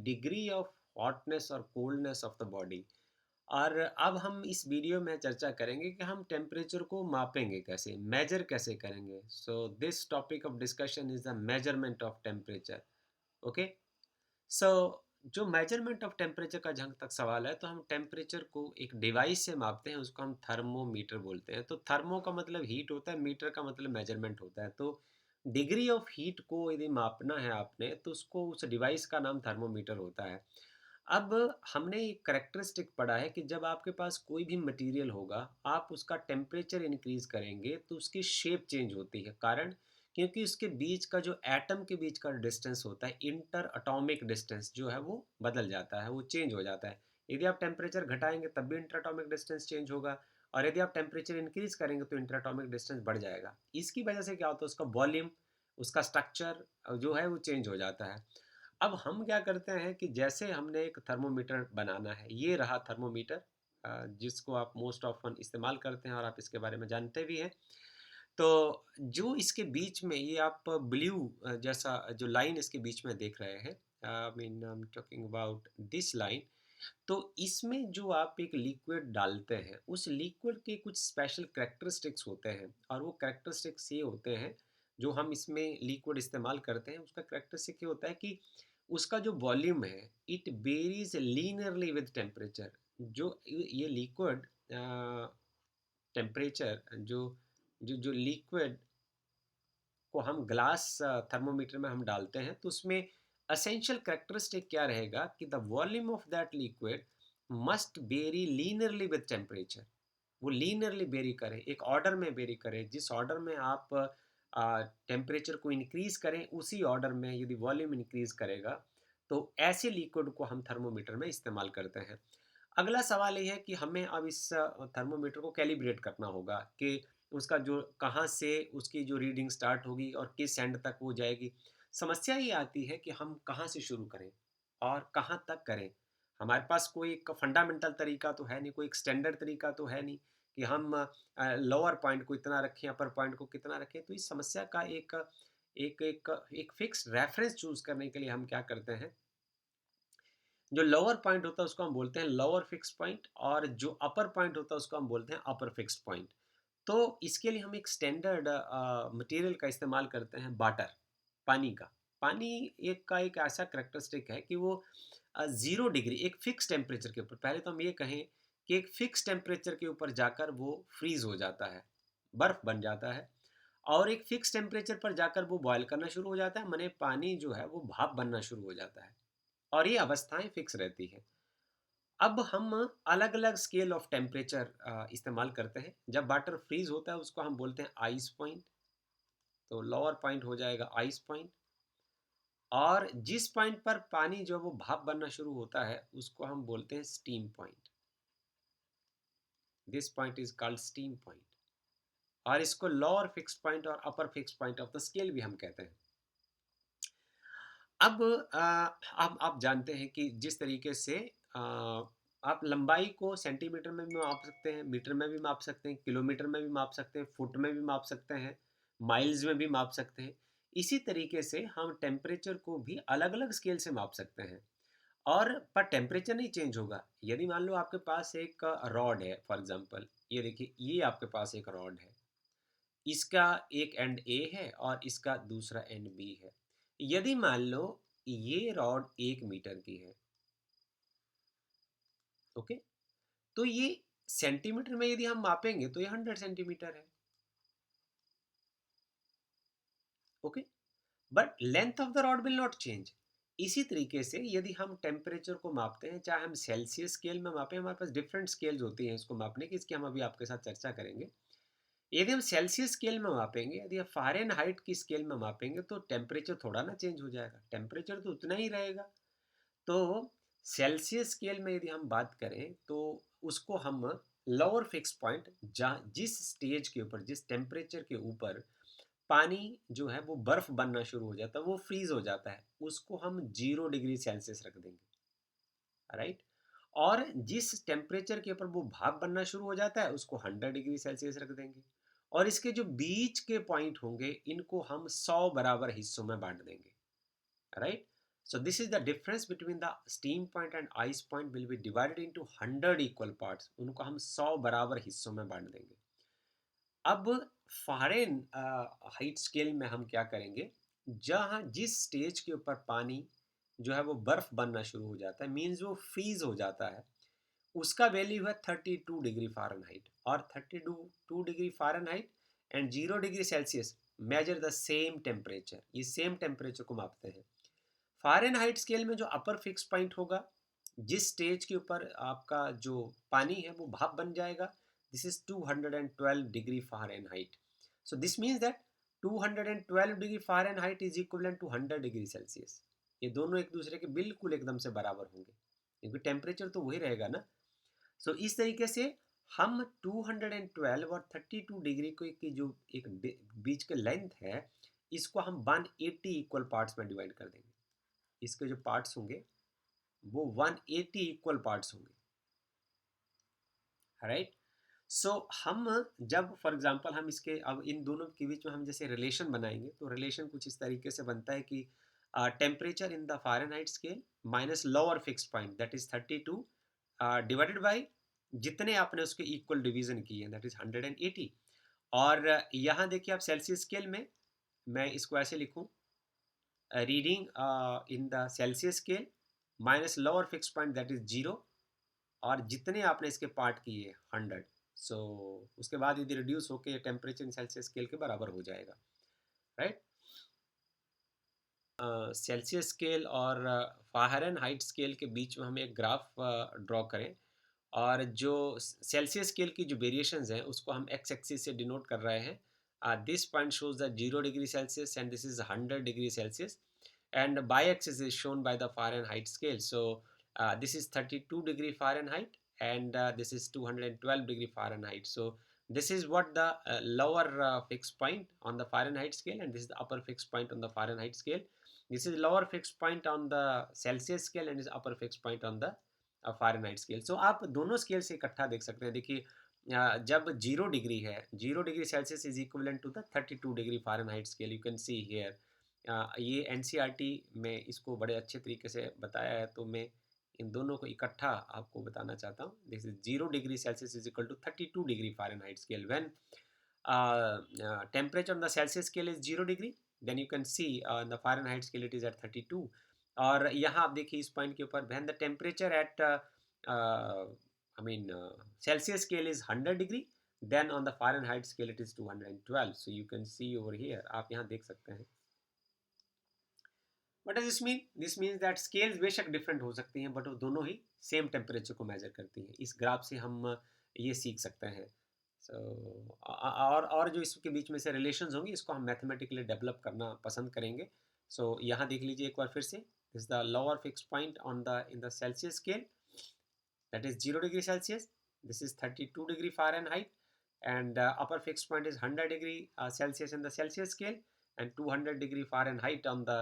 Degree of hotness और coldness of the body. और अब हम इस वीडियो में चर्चा करेंगे कि हम टेम्परेचर को मापेंगे कैसे, मेजर कैसे करेंगे। So this topic of discussion is the measurement of temperature. Okay. So जो मेजरमेंट ऑफ टेम्परेचर का जहाँ तक सवाल है, तो हम टेम्परेचर को एक डिवाइस से मापते हैं, उसको हम थर्मोमीटर बोलते हैं। तो थर्मो का मतलब हीट होता है, मीटर का मतलब मेजरमेंट होता है। तो डिग्री ऑफ हीट को यदि मापना है आपने, तो उसको उस डिवाइस का नाम थर्मोमीटर होता है। अब हमने एक करेक्टरिस्टिक पढ़ा है कि जब आपके पास कोई भी मटेरियल होगा, आप उसका टेम्परेचर इंक्रीज करेंगे तो उसकी शेप चेंज होती है। कारण, क्योंकि उसके बीच का जो एटम के बीच का डिस्टेंस होता है, इंटर अटोमिक डिस्टेंस जो है वो बदल जाता है, वो चेंज हो जाता है। यदि आप टेम्परेचर घटाएंगे तब भी इंटर अटोमिक डिस्टेंस चेंज होगा, और यदि आप टेम्परेचर इंक्रीज करेंगे तो इंटर अटोमिक डिस्टेंस बढ़ जाएगा। इसकी वजह से क्या होता है, उसका वॉल्यूम, उसका स्ट्रक्चर जो है वो चेंज हो जाता है। अब हम क्या करते हैं कि जैसे हमने एक थर्मोमीटर बनाना है, ये रहा थर्मोमीटर, जिसको आप मोस्ट ऑफन इस्तेमाल करते हैं और आप इसके बारे में जानते भी हैं। तो जो इसके बीच में ये आप ब्लू जैसा जो लाइन इसके बीच में देख रहे हैं, I mean I am talking about this line. तो इसमें जो आप एक लिक्विड डालते हैं, उस लिक्विड के कुछ स्पेशल करेक्टरिस्टिक्स होते हैं, और वो करेक्टरिस्टिक्स ये होते हैं, जो हम इसमें लिक्विड इस्तेमाल करते हैं, उसका करेक्टरिस्टिक ये होता है कि उसका जो वॉल्यूम है, it varies linearly with temperature. जो ये लिक्विड टेम्परेचर, जो जो जो लिक्विड को हम ग्लास थर्मोमीटर में हम डालते हैं, तो उसमें असेंशियल करेक्टरिस्टिक क्या रहेगा कि the volume of that liquid must very linearly with temperature. वो लीनियरली वेरी करे, एक ऑर्डर में वेरी करे। जिस ऑर्डर में आप टेम्परेचर को इंक्रीज करें, उसी ऑर्डर में यदि वॉल्यूम इंक्रीज करेगा, तो ऐसे लिक्विड को हम थर्मोमीटर में इस्तेमाल करते हैं। अगला सवाल ये है कि हमें अब इस थर्मोमीटर को कैलिब्रेट करना होगा कि उसका जो कहाँ से उसकी जो रीडिंग स्टार्ट होगी और किस एंड तक वो जाएगी। समस्या ये आती है कि हम कहाँ से शुरू करें और कहाँ तक करें। हमारे पास कोई एक फंडामेंटल तरीका तो है नहीं, कोई एक स्टैंडर्ड तरीका तो है नहीं कि हम लोअर पॉइंट को इतना रखें, अपर पॉइंट को कितना रखें। तो इस समस्या का एक एक एक एक फिक्स रेफरेंस चूज करने के लिए हम क्या करते हैं, जो लोअर पॉइंट होता है उसको हम बोलते हैं लोअर फिक्स पॉइंट, और जो अपर पॉइंट होता है उसको हम बोलते हैं अपर फिक्स्ड पॉइंट। तो इसके लिए हम एक स्टैंडर्ड मटेरियल का इस्तेमाल करते हैं, वाटर, पानी का। पानी एक ऐसा करेक्टरिस्टिक है कि वो 0 डिग्री एक फिक्स टेम्परेचर के ऊपर, पहले तो हम ये कहें कि एक फिक्स टेम्परेचर के ऊपर जाकर वो फ्रीज हो जाता है, बर्फ बन जाता है। और एक फिक्स टेम्परेचर पर जाकर वो बॉयल करना शुरू हो जाता है, माने पानी जो है वो भाप बनना शुरू हो जाता है, और ये अवस्थाएं फिक्स रहती हैं। अब हम अलग अलग स्केल ऑफ टेम्परेचर इस्तेमाल करते हैं। जब वाटर फ्रीज होता है उसको हम बोलते हैं आइस पॉइंट। तो लोअर पॉइंट हो जाएगा आइस पॉइंट, और जिस पॉइंट पर पानी जो वो भाप बनना शुरू होता है उसको हम बोलते हैं steam point. This point is called steam point. और इसको लोअर फिक्स पॉइंट और upper fix point of the scale भी हम कहते हैं। अब आप जानते हैं कि जिस तरीके से आप लंबाई को सेंटीमीटर में भी माप सकते हैं, मीटर में भी माप सकते हैं, किलोमीटर में भी माप सकते हैं, फुट में भी माप सकते हैं, माइल्स में भी माप सकते हैं। इसी तरीके से हम टेम्परेचर को भी अलग अलग स्केल से माप सकते हैं। और पर टेम्परेचर नहीं चेंज होगा। यदि मान लो आपके पास एक रॉड है, फॉर एग्जांपल ये देखिए, ये आपके पास एक रॉड है, इसका एक एंड ए है और इसका दूसरा एंड बी है। यदि मान लो ये रॉड 1 मीटर की है, ओके, तो ये सेंटीमीटर में यदि हम मापेंगे तो ये 100 सेंटीमीटर है, okay. But length of the rod will not change. इसी तरीके से यदि हम टेम्परेचर को मापते हैं, चाहे हम सेल्सियस स्केल में मापें, हमारे पास डिफरेंट स्केल्स होती हैं इसको मापने की, इसकी हम अभी आपके साथ चर्चा करेंगे। यदि हम सेल्सियस स्केल में मापेंगे, यदि हम फ़ारेनहाइट की स्केल में मापेंगे, तो टेम्परेचर थोड़ा ना चेंज हो जाएगा, टेम्परेचर तो उतना ही रहेगा। तो सेल्सियस स्केल में यदि हम बात करें तो उसको हम लोअर फिक्स पॉइंट, जहाँ जिस स्टेज के ऊपर, जिस टेम्परेचर के ऊपर पानी जो है वो बर्फ़ बनना शुरू हो जाता है, वो फ्रीज़ हो जाता है, उसको हम 0 डिग्री सेल्सियस रख देंगे, राइट। और जिस टेम्परेचर के ऊपर वो भाप बनना शुरू हो जाता है उसको 100 डिग्री सेल्सियस रख देंगे। और इसके जो बीच के पॉइंट होंगे, इनको हम 100 बराबर हिस्सों में बांट देंगे, right. So this is the difference between the steam point and ice point will be divided into 100 equal parts. उनको हम 100 बराबर हिस्सों में बांट देंगे. अब फारेन हाइट स्केल में हम क्या करेंगे, जहाँ जिस स्टेज के ऊपर पानी जो है वो बर्फ बनना शुरू हो जाता है, मीन्स वो फ्रीज हो जाता है, उसका वैल्यू है 32 डिग्री फ़ारेनहाइट. और 32 degree Fahrenheit and 0 degree Celsius measure the same temperature. ये सेम टेम्परेचर को मापते हैं. फ़ारेनहाइट स्केल में जो अपर फिक्स पॉइंट होगा, जिस स्टेज के ऊपर आपका जो पानी है वो भाप बन जाएगा, this is 212 degree Fahrenheit. So this means that 212 degree Fahrenheit is equivalent to 100 degree Celsius. ये दोनों एक दूसरे के बिल्कुल एकदम से बराबर होंगे, क्योंकि टेम्परेचर तो वही रहेगा ना. सो इस तरीके से हम 212 और 32 डिग्री को की जो एक बीच के लेंथ है, इसको हम 180 इक्वल पार्ट्स में डिवाइड कर देंगे. इसके जो पार्ट्स होंगे वो 180 इक्वल पार्ट्स होंगे. राइट. सो हम जब फॉर एग्जांपल हम इसके अब इन दोनों के बीच में हम जैसे रिलेशन बनाएंगे, तो रिलेशन कुछ इस तरीके से बनता है कि temperature in the Fahrenheit scale minus lower fix point that is 32 divided by जितने आपने उसके इक्वल डिवीजन किए दैट इज 180. और यहाँ देखिए आप सेल्सियस स्केल में मैं इसको ऐसे लिखूँ, reading in the Celsius scale minus lower fix point that is 0 और जितने आपने इसके पार्ट किए 100. सो उसके बाद यदि रिड्यूस होकर टेम्परेचर इन सेल्सियस स्केल के बराबर हो जाएगा. राइट. सेल्सियस स्केल और फ़ारेनहाइट स्केल के बीच में हम एक ग्राफ ड्रॉ करें, और जो सेल्सियस स्केल की जो वेरिएशंस हैं उसको हम एक्स एक्सिस से डिनोट कर रहे हैं. This point shows the 0 degree Celsius and this is 100 degree Celsius, and y-axis is shown by the Fahrenheit scale. So this is 32 degree Fahrenheit and this is 212 degree Fahrenheit. So this is what the lower fixed point on the Fahrenheit scale, and this is the upper fixed point on the Fahrenheit scale. This is lower fixed point on the Celsius scale and this is upper fixed point on the Fahrenheit scale. So आप दोनों scale से इकट्ठा देख सकते हैं. देखिए जब 0 degree है, 0 degree Celsius is equivalent to the 32 degree Fahrenheit scale. You can see here. ये एनसीईआरटी में इसको बड़े अच्छे तरीके से बताया है, तो मैं इन दोनों को इकट्ठा आपको बताना चाहता हूँ. This is 0 degree Celsius is equal to 32 degree Fahrenheit scale. When temperature on the Celsius scale is 0 degree, then you can see the Fahrenheit scale it is at 32. और यहाँ आप देखिए इस पॉइंट के ऊपर when the temperature at Celsius scale is 100 degree, then on the Fahrenheit scale it is 212. So you can see over here, आप यहाँ देख सकते हैं. What does this mean? This means that scales बेशक डिफरेंट हो सकती हैं, बट वो दोनों ही सेम टेम्परेचर को मेजर करती हैं. इस ग्राफ से हम ये सीख सकते हैं. सो और जो इसके बीच में से रिलेशंस होंगी, इसको हम मैथमेटिकली डेवलप करना पसंद करेंगे. सो यहाँ देख लीजिए एक बार फिर से. This the lower fix point on the in the Celsius scale, that is 0 degree Celsius. This is 32 degree Fahrenheit, and upper fixed point is 100 degree Celsius in the Celsius scale and 200 degree Fahrenheit on the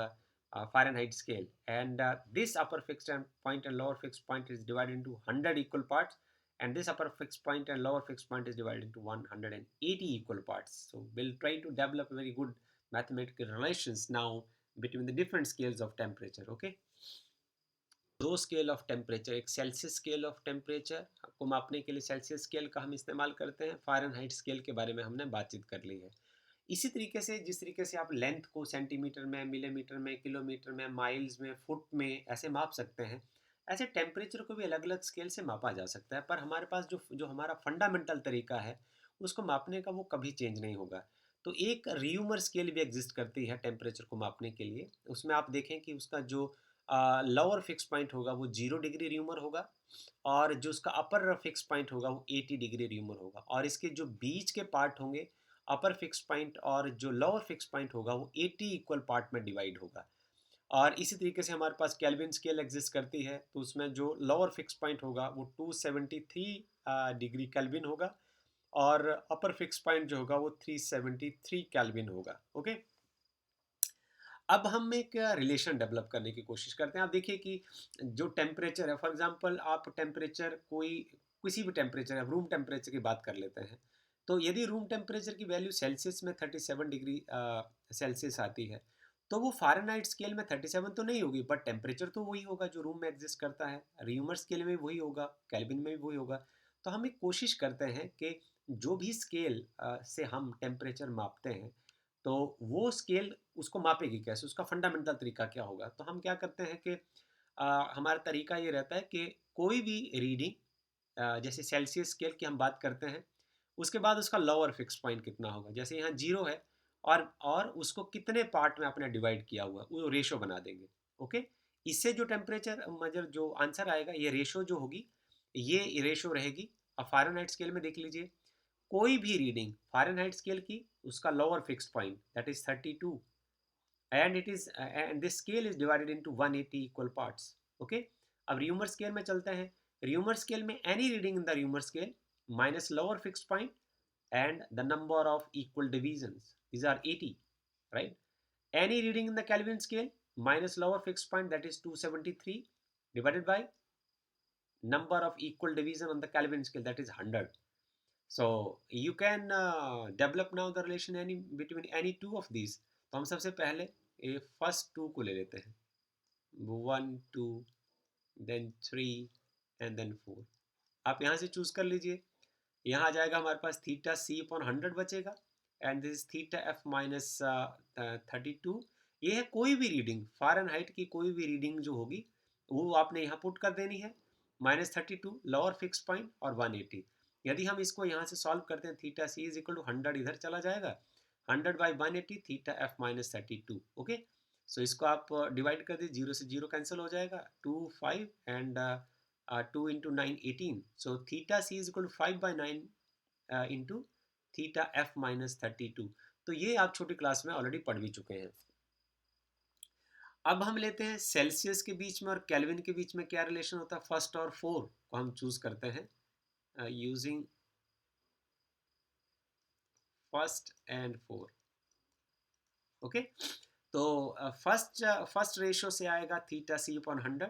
Fahrenheit scale. And this upper fixed point and lower fixed point is divided into 100 equal parts, and this upper fixed point and lower fixed point is divided into 180 equal parts. So we'll try to develop very good mathematical relations now between the different scales of temperature. Okay. दो scale of temperature, एक Celsius scale of temperature को मापने के लिए Celsius scale का हम इस्तेमाल करते हैं. फ़ारेनहाइट स्केल के बारे में हमने बातचीत कर ली है. इसी तरीके से जिस तरीके से आप लेंथ को सेंटीमीटर में, मिलीमीटर में, किलोमीटर में, माइल्स में, फुट में ऐसे माप सकते हैं, ऐसे टेम्परेचर को भी अलग अलग स्केल से मापा जा सकता है. पर हमारे पास जो जो हमारा फंडामेंटल तरीका है उसको मापने का वो कभी चेंज नहीं होगा. तो एक रियूमर स्केल भी एग्जिस्ट करती है टेम्परेचर को मापने के लिए. उसमें आप देखें कि उसका जो लोअर फिक्स पॉइंट होगा वो 0 डिग्री र्यूमर होगा, और जो उसका अपर फिक्स पॉइंट होगा वो 80 डिग्री र्यूमर होगा. और इसके जो बीच के पार्ट होंगे, अपर फिक्स पॉइंट और जो लोअर फिक्स पॉइंट होगा, वो 80 इक्वल पार्ट में डिवाइड होगा. और इसी तरीके से हमारे पास केल्विन स्केल एग्जिस्ट करती है, तो उसमें जो लोअर फिक्स पॉइंट होगा वो 273 डिग्री केल्विन होगा, और अपर फिक्स पॉइंट जो होगा वो 373 केल्विन होगा. ओके. अब हम एक रिलेशन डेवलप करने की कोशिश करते हैं. आप देखिए कि जो टेम्परेचर है, फॉर एग्जांपल आप टेम्परेचर किसी भी टेम्परेचर है, रूम टेम्परेचर की बात कर लेते हैं. तो यदि रूम टेम्परेचर की वैल्यू सेल्सियस में 37 डिग्री सेल्सियस आती है, तो वो फ़ारेनहाइट स्केल में 37 तो नहीं होगी, बट टेम्परेचर तो वही होगा जो रूम में एग्जिस्ट करता है, र्यूमर स्केल में वही होगा, केल्विन में भी वही होगा। तो हम एक कोशिश करते हैं कि जो भी स्केल से हम टेम्परेचर मापते हैं, तो वो स्केल उसको मापेगी कैसे, उसका फंडामेंटल तरीका क्या होगा। तो हम क्या करते हैं कि हमारा तरीका ये रहता है कि कोई भी रीडिंग, जैसे सेल्सियस स्केल की हम बात करते हैं, उसके बाद उसका लोअर फिक्स पॉइंट कितना होगा। जैसे यहाँ 0 है, और उसको कितने पार्ट में आपने डिवाइड किया हुआ, वो रेशो बना देंगे। ओके, इससे जो टेम्परेचर मतलब जो आंसर आएगा, ये रेशो जो होगी, ये रेशो रहेगी। अब फ़ारेनहाइट स्केल में देख लीजिए, कोई भी रीडिंग फ़ारेनहाइट स्केल की, उसका lower fixed point that is 32, and it is and this scale is divided into 180 equal parts. Okay, अब र्यूमर स्केल में चलते हैं। र्यूमर स्केल में any reading in the rumour scale minus lower fixed point and the number of equal divisions, these are 80, right? Any reading in the Kelvin scale minus lower fixed point, that is 273, divided by number of equal division on the Kelvin scale, that is 100. So you can develop now the relation any between any two of these. तो हम सबसे पहले first to को ले लेते हैं, 1 2 then 3 and then 4। आप यहाँ से चूज कर लीजिए। यहाँ आ जाएगा हमारे पास थीटा सी अपॉन 100 बचेगा, and this theta F minus 32। ये है कोई भी रीडिंग, फ़ारेनहाइट की कोई भी रीडिंग जो होगी, वो आपने यहाँ पुट कर देनी है। -32 लोअर फिक्स पॉइंट और 180। यदि हम इसको यहाँ से सॉल्व करते हैं, theta C is equal to 100 इधर चला जाएगा, 100 by 180 theta F minus 32। Okay, so इसको आप डिवाइड कर दीजिए, 0 से 0 कैंसिल हो जाएगा, 2 5 and 2 into 9 18। So theta C is equal to 5 by 9 into theta F minus 32। तो ये आप छोटी क्लास में ऑलरेडी पढ़ भी चुके हैं। अब हम लेते हैं सेल्सियस के बीच में और केल्विन के बीच में क्या रिलेशन होता है। फर्स्ट और 4 को हम चूज करते हैं यूजिंग फर्स्ट एंड 4। ओके, तो फर्स्ट रेशो से आएगा थीटा सी अपॉन 100,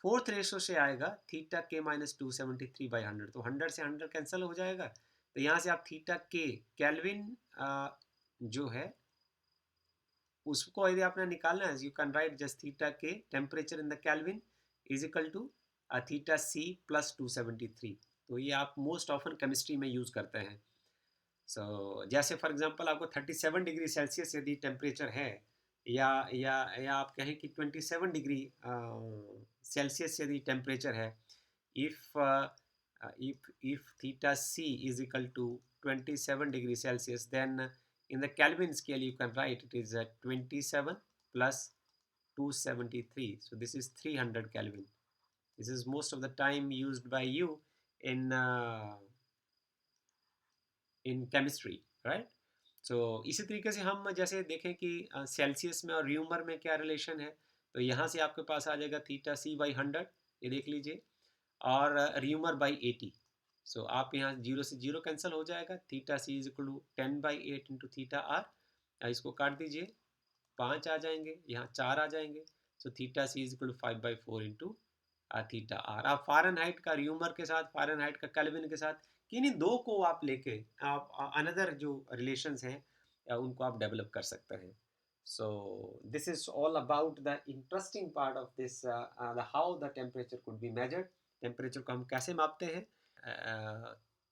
फोर्थ रेशो से आएगा थीटा के माइनस 273/100। तो 100 से 100 कैंसिल हो जाएगा, तो यहाँ से आप थीटा के केल्विन जो है उसको यदि आपने निकालना है, you can write just theta के temperature in the kelvin is equal to theta C plus 273। तो ये आप मोस्ट ऑफन केमिस्ट्री में यूज़ करते हैं। जैसे फॉर एग्जांपल आपको 37 डिग्री सेल्सियस यदि टेम्परेचर है, या आप कहें कि 27 डिग्री सेल्सियस यदि टेम्परेचर है, if if theta c is equal to 27 degree Celsius, then in the Kelvin scale you can write it is 27 plus 273, so this is 300 Kelvin. This is most of the time used by you in chemistry, right? So इसी तरीके से हम जैसे देखें कि Celsius में और rumour में क्या रिलेशन है, तो यहाँ से आपके पास आ जाएगा थीटा सी बाई 100, ये देख लीजिए, और र्यूमर बाई 80। सो आप यहाँ 0 से 0 कैंसिल हो जाएगा, theta C is equal to 10/8 into theta R. इसको काट दीजिए, 5 आ जाएंगे, यहाँ 4 आ जाएंगे। So theta C is equal to 5/4 into theta R. आप फ़ारेनहाइट का र्यूमर के साथ, फ़ारेनहाइट का केल्विन के साथ, किन्हीं दो को आप लेके आप अनदर जो रिलेशंस हैं उनको आप डेवलप कर सकते हैं। So this is all about the interesting part of this, how the temperature could be measured. Temperature को हम कैसे मापते हैं,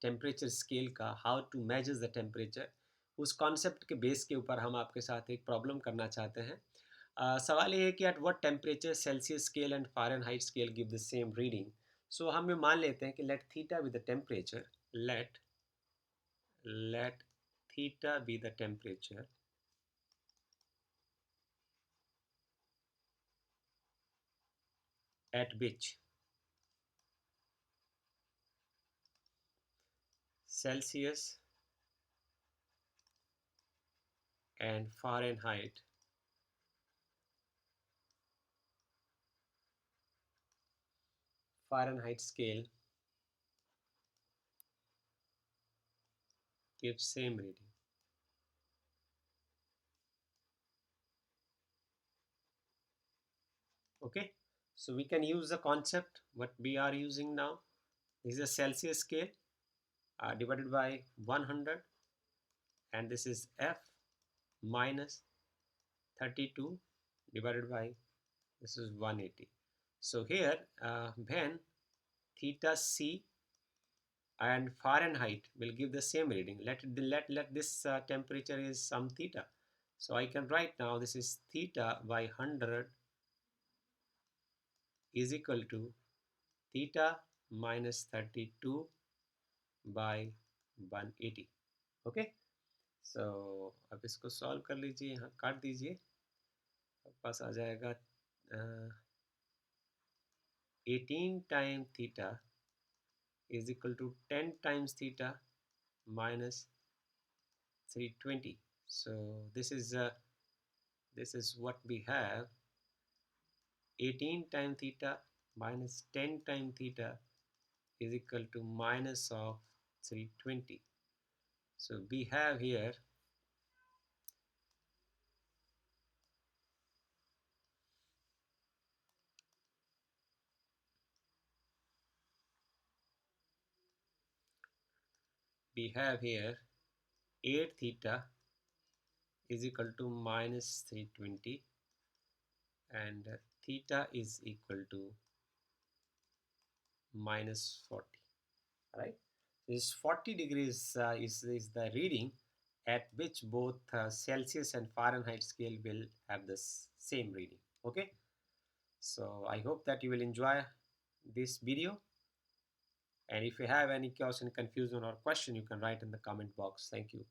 टेम्परेचर स्केल का, how to measure the temperature, उस कॉन्सेप्ट के बेस के ऊपर हम आपके साथ एक प्रॉब्लम करना चाहते हैं। सवाल ये है कि at what temperature Celsius scale and Fahrenheit scale give the same reading. So हम ये मान लेते हैं कि let theta be the temperature, let theta be the temperature at which Celsius and Fahrenheit scale give same reading. Okay, so we can use the concept what we are using now. This is a Celsius scale divided by 100, and this is F minus 32 divided by, this is 180. So here when theta c and Fahrenheit will give the same reading. Let this temperature is some theta. So I can write now this is theta by 100 is equal to theta minus 32 by 180. Okay, सो अब इसको solve कर लीजिए, यहाँ काट दीजिए, पास आ जाएगा 18 time theta is equal to 10 times theta minus 320. So this is what we have, 18 time theta minus 10 time theta is equal to minus of 320. So we have here we have here 8 theta is equal to minus 320 and theta is equal to minus 40, right? This 40 degrees is the reading at which both Celsius and Fahrenheit scale will have the same reading. Okay, so I hope that you will enjoy this video, and if you have any question, confusion or question, you can write in the comment box. Thank you.